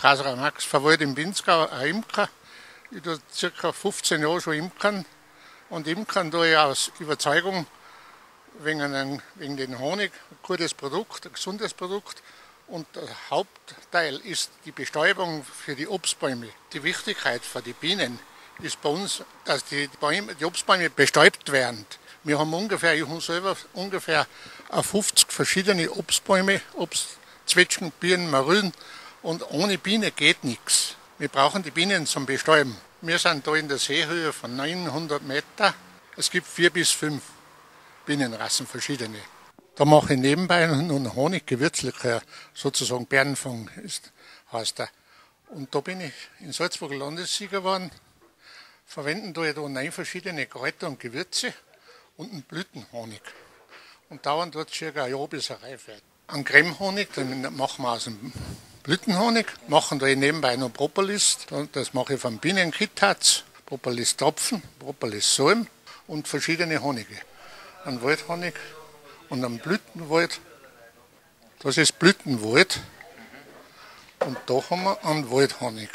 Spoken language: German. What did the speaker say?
Kaiser Max Verwalt im Pinzgau, ein Imker. Ich tue ca. 15 Jahre schon imkern. Und imkern tue ich aus Überzeugung wegen den Honig, ein gutes Produkt, ein gesundes Produkt. Und der Hauptteil ist die Bestäubung für die Obstbäume. Die Wichtigkeit für die Bienen ist bei uns, dass die Obstbäume bestäubt werden. Wir haben ich habe selber ungefähr 50 verschiedene Obstbäume, Obstzwetschgen, Birnen, Marillen. Und ohne Biene geht nichts. Wir brauchen die Bienen zum Bestäuben. Wir sind da in der Seehöhe von 900 Meter. Es gibt 4 bis 5 Bienenrassen, verschiedene. Da mache ich nebenbei nun Honig-Gewürzlikör, sozusagen Bärenfang heißt er. Und da bin ich in Salzburg Landessieger geworden. Verwenden da 9 verschiedene Kräuter und Gewürze und einen Blütenhonig. Und dauern dort circa ein Jahr bis er reif wird. Einen Creme-Honig, den machen wir aus dem Blütenhonig, machen da nebenbei noch Propolis. Das mache ich vom Bienenkittatz, Propolis-Tropfen, Propolis-Salm und verschiedene Honige. Ein Waldhonig und ein Blütenwald. Das ist Blütenwald. Und da haben wir einen Waldhonig.